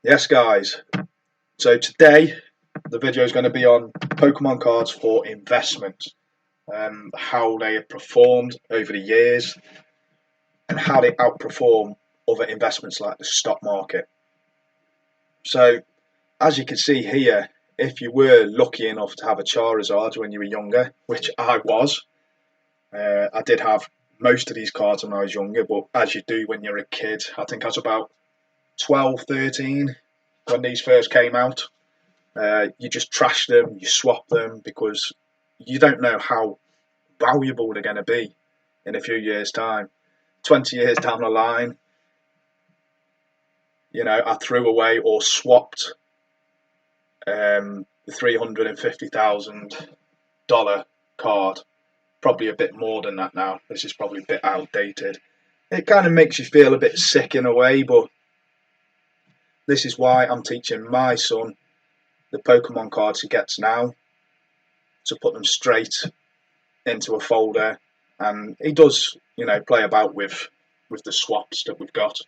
Yes, guys. So today the video is going to be on Pokemon cards for investment, how they have performed over the years, and how they outperform other investments like the stock market. So, as you can see here, if you were lucky enough to have a Charizard when you were younger, which I was, I did have most of these cards when I was younger, but as you do when you're a kid, I think I was about 12, 13 when these first came out. You just trash them, you swap them because you don't know how valuable they're going to be in a few years' time. 20 years down the line, I threw away or swapped the $350,000 card. Probably a bit more than that now. This is probably a bit outdated. It kind of makes you feel a bit sick in a way, but this is why I'm teaching my son the Pokemon cards he gets now to put them straight into a folder, and he does, play about with the swaps that we've got.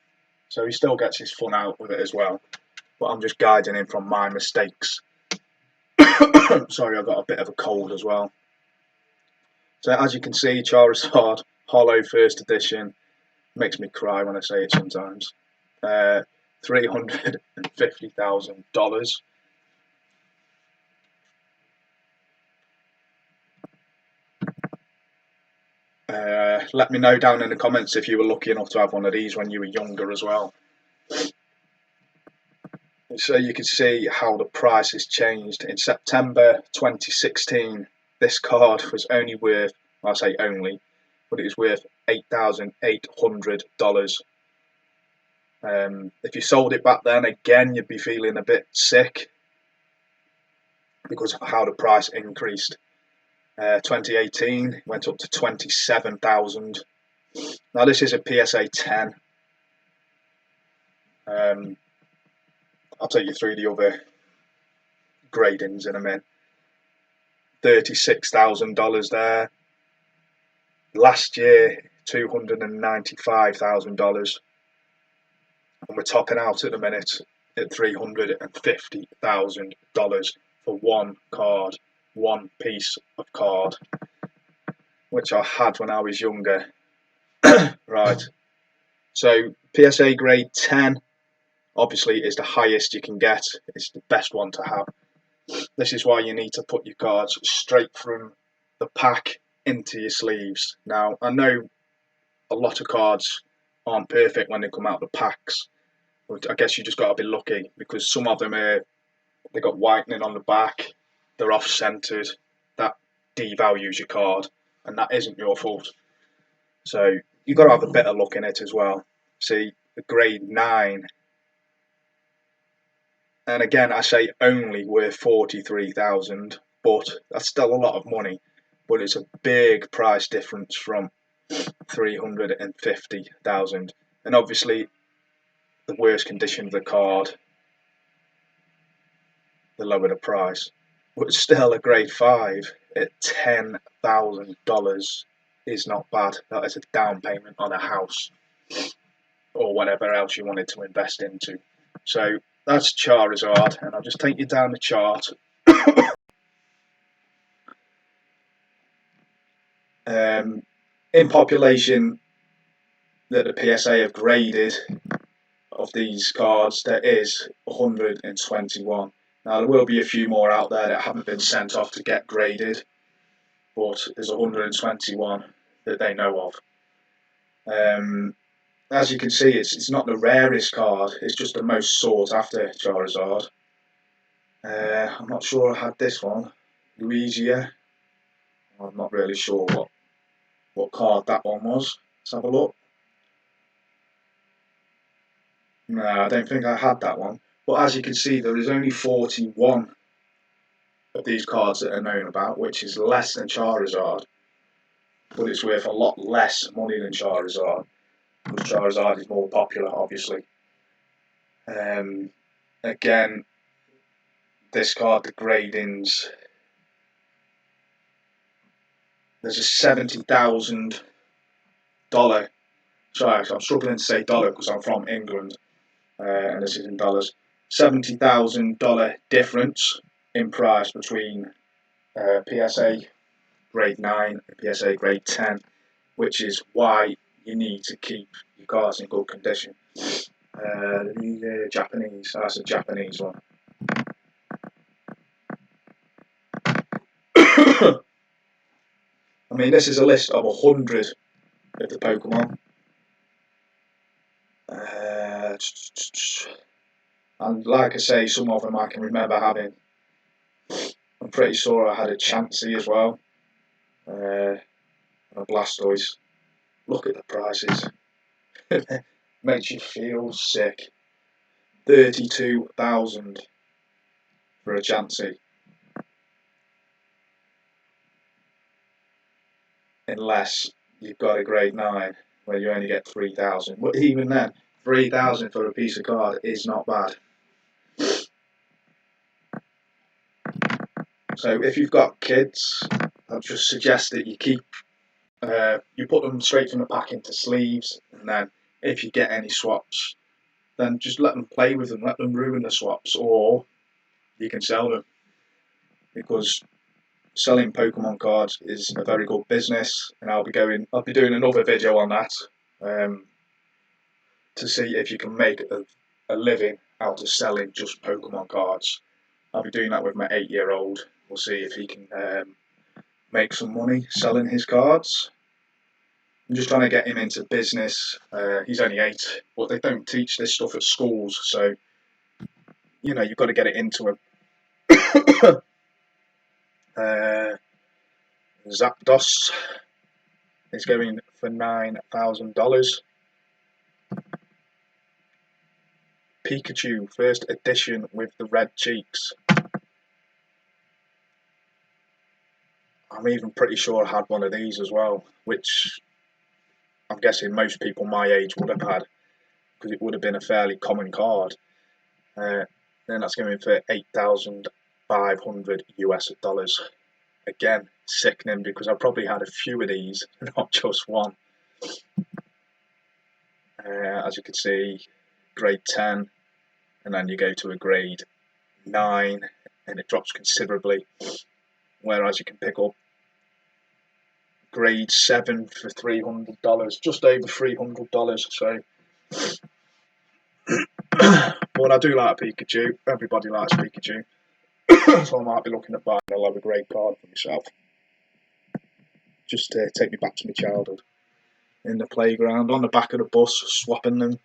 So he still gets his fun out with it as well. But I'm just guiding him from my mistakes. Sorry, I've got a bit of a cold as well. So as you can see, Charizard Hollow First Edition makes me cry when I say it sometimes. $350,000. Let me know down in the comments if you were lucky enough to have one of these when you were younger as well. So you can see how the price has changed. In September 2016, this card was only worth, I say only, but it was worth $8,800. If you sold it back then, again, you'd be feeling a bit sick because of how the price increased. 2018 went up to 27,000. Now this is a PSA 10. I'll take you through the other gradings in a minute. $36,000 there. Last year, $295,000. And we're topping out at the minute at $350,000 for one card, one piece of card, which I had when I was younger. Right. So PSA grade 10 obviously is the highest you can get. It's the best one to have. This is why you need to put your cards straight from the pack into your sleeves. Now, I know a lot of cards aren't perfect when they come out of the packs. But I guess you just got to be lucky because some of them they got whitening on the back, they're off-centered. That devalues your card, and that isn't your fault. So you've got to have a bit of luck in it as well. See, the grade 9, and again, I say only worth 43,000, but that's still a lot of money. But it's a big price difference from 350,000, and obviously, the worse condition of the card, the lower the price. But still, a grade 5 at $10,000 is not bad. That is a down payment on a house or whatever else you wanted to invest into. So that's Charizard, and I'll just take you down the chart. In population that the PSA have graded of these cards, there is 121. Now there will be a few more out there that haven't been sent off to get graded, but there's 121 that they know of. As you can see, it's not the rarest card, it's just the most sought after Charizard. I'm not sure I had this one, Louisia. I'm not really sure what card that one was. Let's have a look. No, I don't think I had that one. But as you can see, there is only 41 of these cards that are known about, which is less than Charizard. But it's worth a lot less money than Charizard. Because Charizard is more popular, obviously. Again, this card, the gradings, there's a $70,000. Sorry, I'm struggling to say dollar because I'm from England, and this is in dollars. $70,000 difference in price between PSA grade 9 and PSA grade 10, which is why you need to keep your cards in good condition. The Japanese, that's a Japanese one. I mean, this is a list of 100 of the Pokemon. And like I say, some of them I can remember having. I'm pretty sure I had a Chansey as well. And a Blastoise. Look at the prices. Makes you feel sick. 32,000 for a Chansey. Unless you've got a grade 9 where you only get 3,000. But even then, 3,000 for a piece of card is not bad. So if you've got kids, I'd just suggest that you keep, you put them straight from the pack into sleeves, and then if you get any swaps, then just let them play with them, let them ruin the swaps, or you can sell them. Because selling Pokemon cards is a very good business, and I'll be doing another video on that, to see if you can make a living out of selling just Pokemon cards. I'll be doing that with my 8-year-old. We'll see if he can make some money selling his cards. I'm just trying to get him into business. He's only 8, but they don't teach this stuff at schools, so you've got to get it into him. Zapdos is going for $9,000. Pikachu, first edition with the red cheeks. I'm even pretty sure I had one of these as well, which I'm guessing most people my age would have had, because it would have been a fairly common card. Then that's going for $8,500 US. Again, sickening, because I probably had a few of these, not just one. As you can see, grade 10, and then you go to a grade 9, and it drops considerably. Whereas you can pick up grade 7 for $300, just over $300. So, but I do like Pikachu. Everybody likes Pikachu. So I might be looking at buying a lower grade card for myself. Just to take me back to my childhood. In the playground, on the back of the bus, swapping them,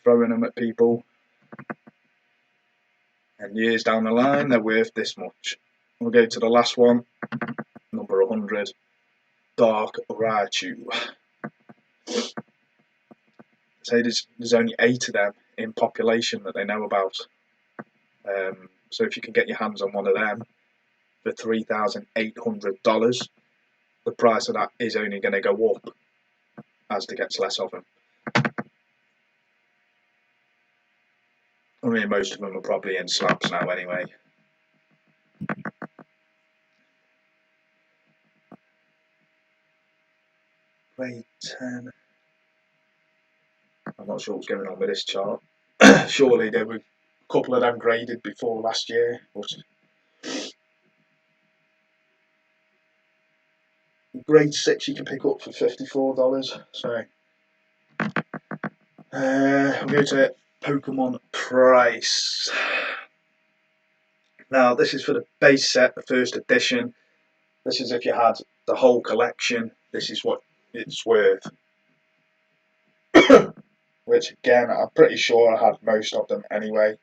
throwing them at people. And years down the line, they're worth this much. We'll go to the last one, number 100, Dark Raichu. So there's only 8 of them in population that they know about. So if you can get your hands on one of them for $3,800, the price of that is only going to go up as there gets less of them. I mean, most of them are probably in slabs now anyway. Grade 10. I'm not sure what's going on with this chart. Surely there were a couple of them graded before last year. But grade 6 you can pick up for $54. So we'll go to Pokemon price. Now this is for the base set, the first edition. This is if you had the whole collection. This is what it's worth. Which again, I'm pretty sure I had most of them anyway.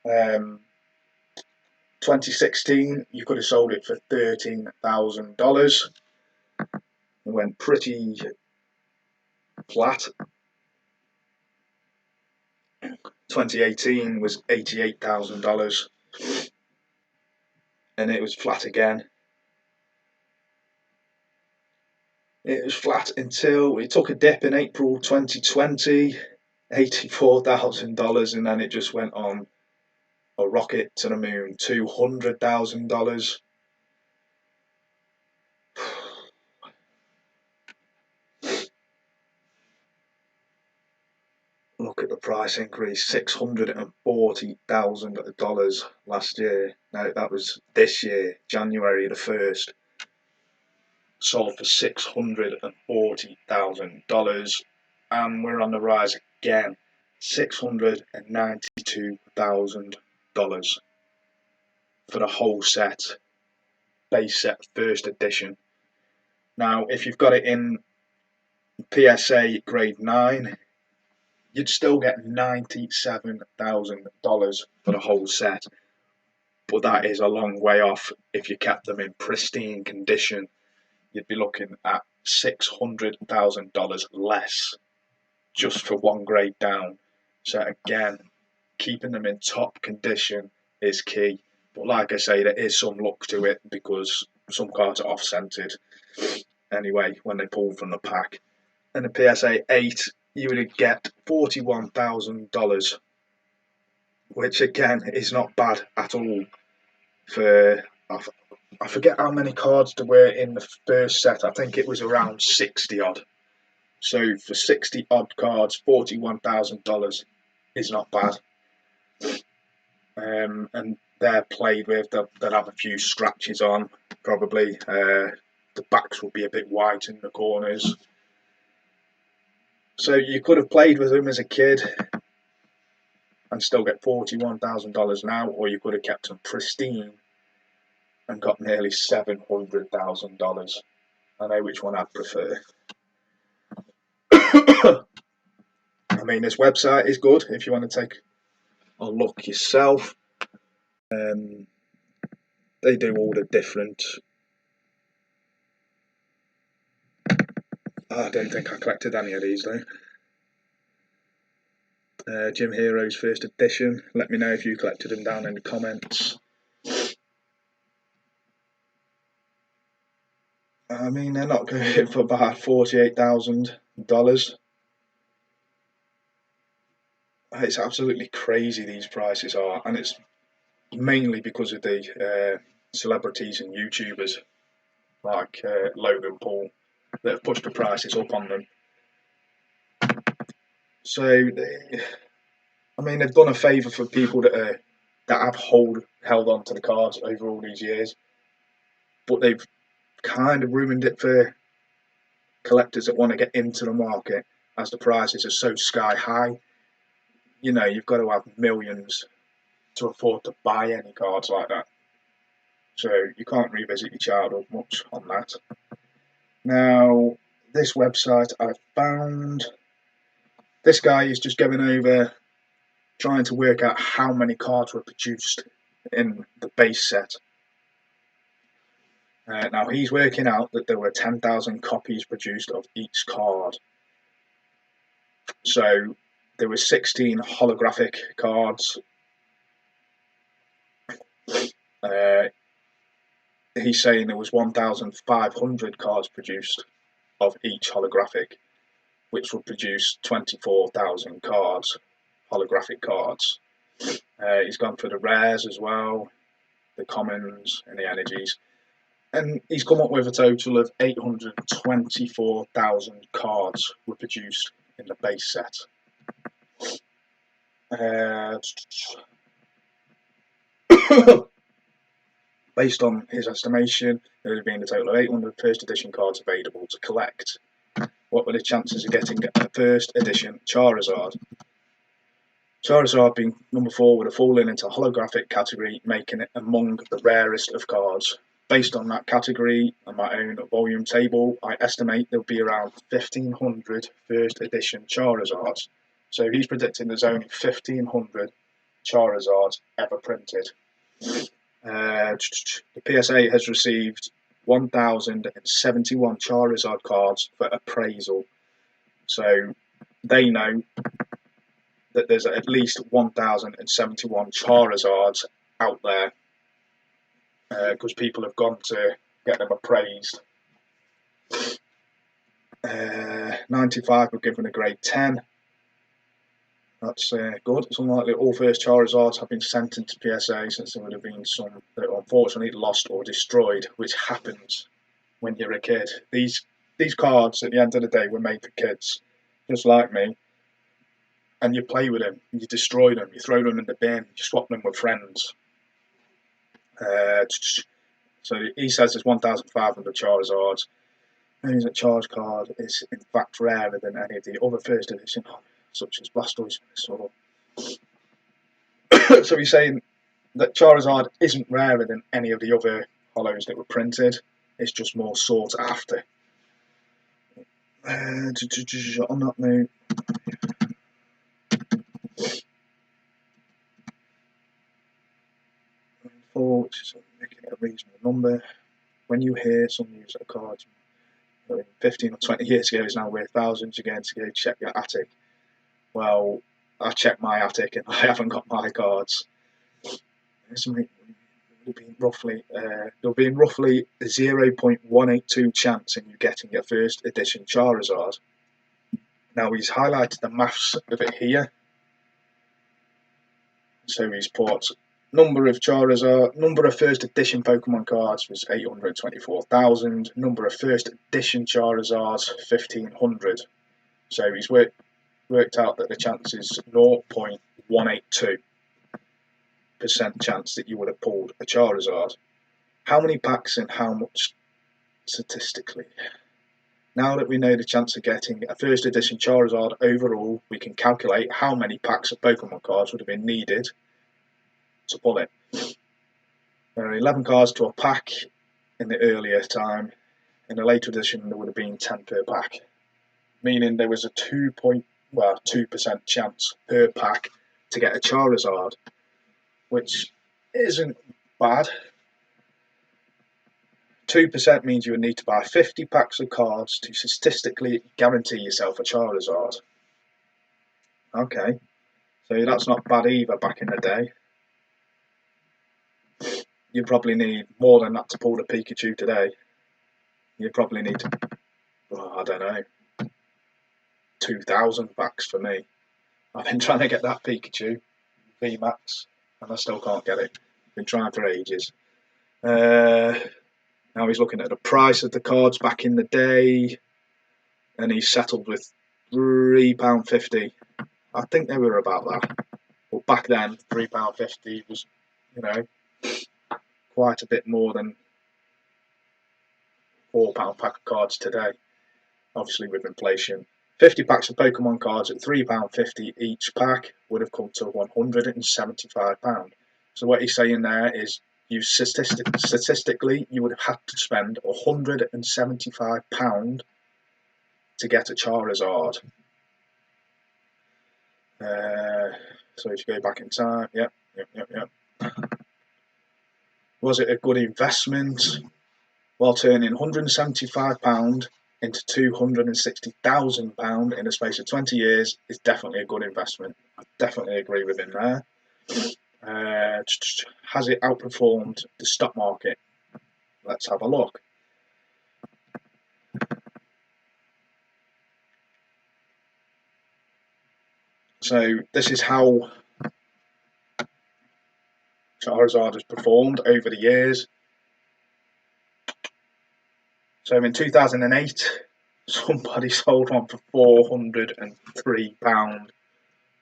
2016, you could have sold it for $13,000. It went pretty flat. 2018 was $88,000, and it was flat again. It was flat until it took a dip in April 2020, $84,000, and then it just went on a rocket to the moon, $200,000. Look at the price increase, $640,000 last year. No, that was this year, January the 1st. Sold for $640,000, and we're on the rise again. $692,000 for the whole set, base set first edition. Now, if you've got it in PSA grade 9, you'd still get $97,000 for the whole set, but that is a long way off. If you kept them in pristine condition, you'd be looking at $600,000 less just for one grade down. So again, keeping them in top condition is key. But like I say, there is some luck to it because some cards are off-centered anyway when they pull from the pack. And the PSA 8, you would get $41,000, which again is not bad at all. For I forget how many cards there were in the first set. I think it was around 60 odd. So for 60 odd cards, $41,000 is not bad. And they're played with. They'll have a few scratches on, probably. The backs will be a bit white in the corners. So you could have played with them as a kid and still get $41,000 now, or you could have kept them pristine and got nearly $700,000. I know which one I'd prefer. I mean, this website is good if you want to take a look yourself. They do all the different. I don't think I collected any of these though. Gym Heroes first edition. Let me know if you collected them down in the comments. I mean, they're not going for about $48,000. It's absolutely crazy, these prices are, and it's mainly because of the celebrities and YouTubers like Logan Paul that have pushed the prices up on them. So, I mean, they've done a favour for people that have held on to the cards over all these years, but they've kind of ruined it for collectors that want to get into the market, as the prices are so sky high. You know, you've got to have millions to afford to buy any cards like that. So you can't revisit your childhood much on that. Now, this website I found, this guy is just going over trying to work out how many cards were produced in the base set. Now he's working out that there were 10,000 copies produced of each card. So there were 16 holographic cards. He's saying there was 1,500 cards produced of each holographic, which would produce 24,000 cards, holographic cards. He's gone for the rares as well, the commons and the energies. And he's come up with a total of 824,000 cards were produced in the base set. Based on his estimation, there would have been a total of 800 first edition cards available to collect. What were the chances of getting a first edition Charizard? Charizard being number 4 would have fallen into a holographic category, making it among the rarest of cards. Based on that category and my own volume table, I estimate there will be around 1,500 first edition Charizards. So he's predicting there's only 1,500 Charizards ever printed. The PSA has received 1,071 Charizard cards for appraisal. So they know that there's at least 1,071 Charizards out there because people have gone to get them appraised. 95 were given a grade 10. That's good. It's unlikely all first Charizards have been sent into PSA, since there would have been some that are unfortunately lost or destroyed, which happens when you're a kid. These cards, at the end of the day, were made for kids, just like me. and you play with them, you destroy them, you throw them in the bin, you swap them with friends. So he says there's 1,500 Charizards. Means that Charge card is in fact rarer than any of the other first edition, such as Blastoise. So he's saying that Charizard isn't rarer than any of the other hollows that were printed. It's just more sought after. On that note, which is making it a reasonable number. When you hear some news that a card 15 or 20 years ago is now worth thousands, you're going to go check your attic. Well, I checked my attic and I haven't got my cards. There'll be roughly a 0.182 chance in you getting your first edition Charizard. Now he's highlighted the maths of it here. So he's put number of first edition Pokemon cards was 824,000. Number of first edition Charizards 1,500. So he's worked out that the chance is 0.182% chance that you would have pulled a Charizard. How many packs and how much statistically? Now that we know the chance of getting a first edition Charizard overall, we can calculate how many packs of Pokemon cards would have been needed to pull it. There are 11 cards to a pack in the earlier time. In the later edition, there would have been 10 per pack, meaning there was a 2% chance per pack to get a Charizard, which isn't bad. 2% means you would need to buy 50 packs of cards to statistically guarantee yourself a Charizard. Okay, so that's not bad either back in the day. You probably need more than that to pull the Pikachu today. You probably need, 2,000 packs for me. I've been trying to get that Pikachu VMAX and I still can't get it. Been trying for ages. Now he's looking at the price of the cards back in the day, and he's settled with £3.50. I think they were about that. But back then, £3.50 was, quite a bit more than £4 pack of cards today. Obviously, with inflation, 50 packs of Pokemon cards at £3.50 each pack would have come to £175. So what he's saying there is, you statistically, you would have had to spend £175 to get a Charizard. So if you go back in time, yep. Was it a good investment? While turning £175 into £260,000 in the space of 20 years is definitely a good investment. I definitely agree with him there. Has it outperformed the stock market? Let's have a look. So this is how Charizard has performed over the years. So in 2008, somebody sold one for £403.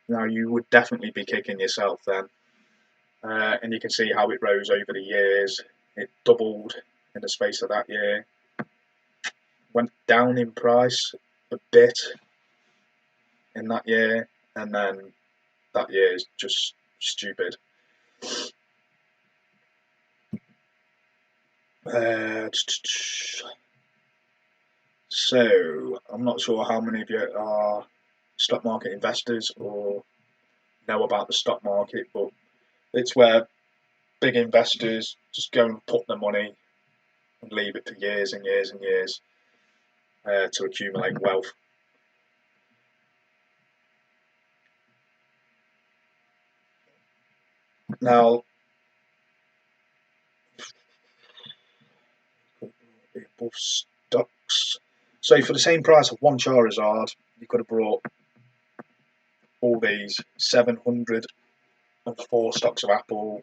Now you would definitely be kicking yourself then. And you can see how it rose over the years. It doubled in the space of that year. Went down in price a bit in that year, and then that year is just stupid. So I'm not sure how many of you are stock market investors or know about the stock market, but it's where big investors just go and put their money and leave it for years and years and years to accumulate wealth. Now, above stocks. So for the same price of one Charizard, you could have brought all these 704 stocks of Apple,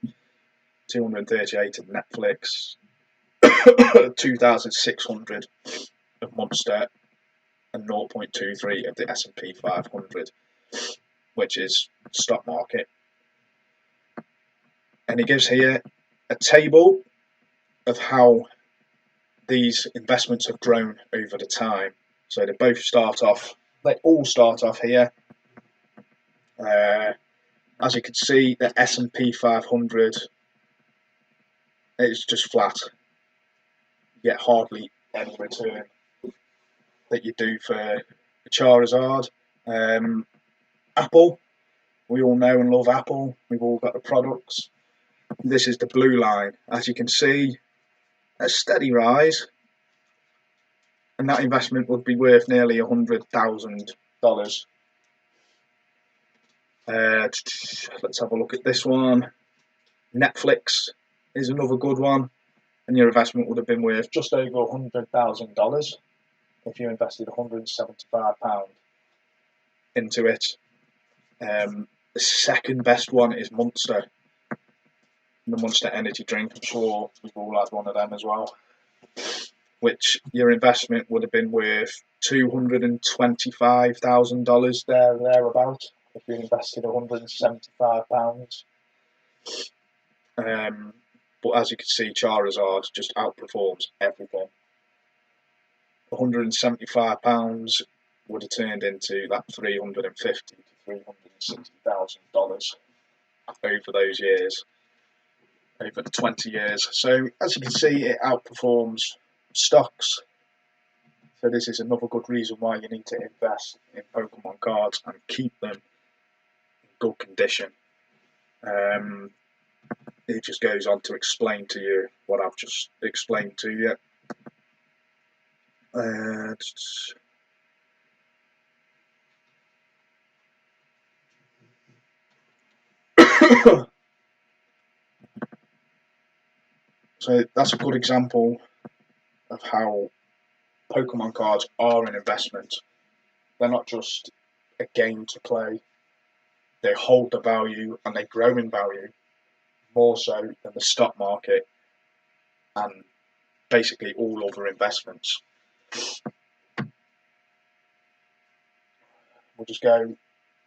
238 of Netflix, 2,600 of Monster, and 0.23 of the S&P 500. which is stock market. And it gives here a table of how these investments have grown over the time. So they all start off here. As you can see, the S&P 500 is just flat. You get hardly any return that you do for Charizard. Apple, we all know and love Apple. We've all got the products. This is the blue line. As you can see, a steady rise, and that investment would be worth nearly $100,000. Let's have a look at this one. Netflix is another good one, and your investment would have been worth just over $100,000 if you invested £175 into it. The second best one is Monster, the Monster energy drink. I'm sure we've all had one of them as well, which your investment would have been worth $225,000 thereabout if you invested £175. But as you can see, Charizard just outperforms everything. £175 would have turned into that $350,000 to $360,000 over those years, over the 20 years. So as you can see, it outperforms stocks. So this is another good reason why you need to invest in Pokemon cards and keep them in good condition. It just goes on to explain to you what I've just explained to you. So that's a good example of how Pokemon cards are an investment. They're not just a game to play. They hold the value and they grow in value more so than the stock market and basically all other investments. We'll just go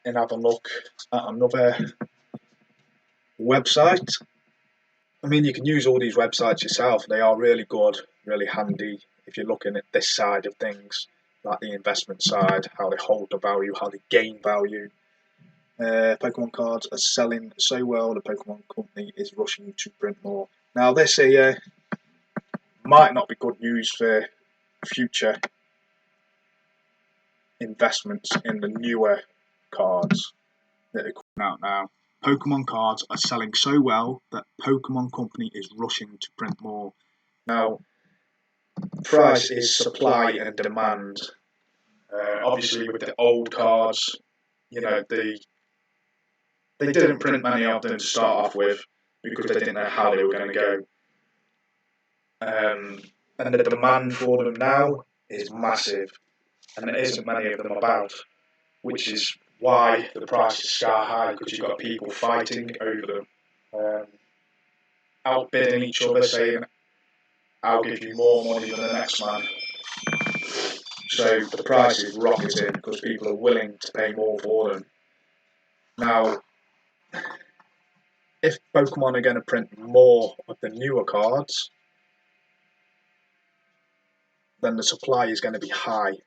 and have a look at another website. I mean, you can use all these websites yourself. They are really good, really handy if you're looking at this side of things, like the investment side, how they hold the value, how they gain value. Pokemon cards are selling so well, the Pokemon company is rushing to print more. Now, this here might not be good news for future investments in the newer cards that are coming out now. Pokemon cards are selling so well that Pokemon Company is rushing to print more. Now, price is supply and demand. Obviously, with the old cards, you know, they didn't print many of them to start off with because they didn't know how they were going to go. And the demand for them now is massive, and there isn't many of them about, which is why the price is sky high, because you've got people fighting over them, outbidding each other, saying, I'll give you more money than the next man. So the price is rocketing because people are willing to pay more for them. Now, if Pokemon are going to print more of the newer cards, then the supply is going to be high.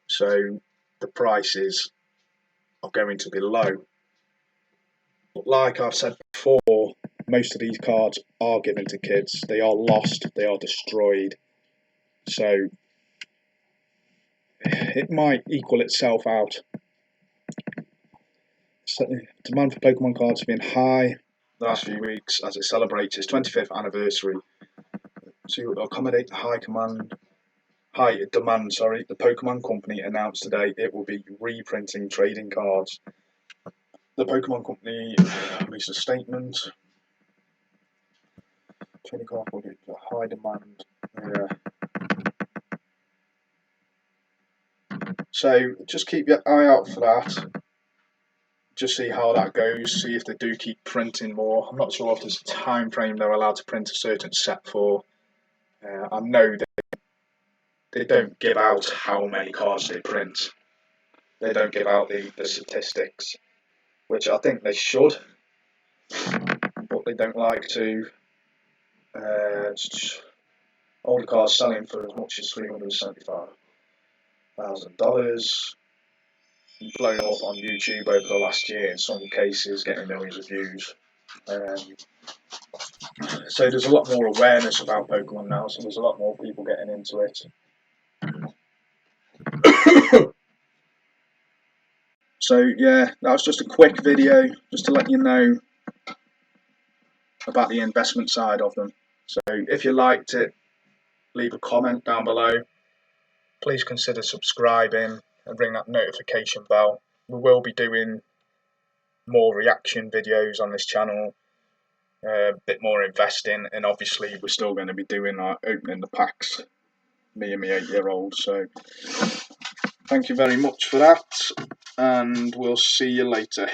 So the prices are going to be low. But like I've said before, most of these cards are given to kids. They are lost, they are destroyed. So it might equal itself out. So, demand for Pokemon cards has been high the last few weeks as it celebrates its 25th anniversary. To accommodate the high demand, the Pokemon Company announced today it will be reprinting trading cards. The Pokemon Company released a statement. Trading cards will be high demand. So just keep your eye out for that. Just see how that goes. See if they do keep printing more. I'm not sure if there's a time frame they're allowed to print a certain set for. I know they don't give out how many cards they print. they don't give out the statistics, which I think they should, but they don't like to. Older cars selling for as much as $375,000, blown up on YouTube over the last year in some cases, getting millions of views. So there's a lot more awareness about Pokemon now, so there's a lot more people getting into it. So yeah, that was just a quick video, just to let you know about the investment side of them. So if you liked it, leave a comment down below. Please consider subscribing and ring that notification bell. We will be doing more reaction videos on this channel, a bit more investing, and obviously we're still going to be doing our opening the packs, me and my 8-year-old. So thank you very much for that, and we'll see you later.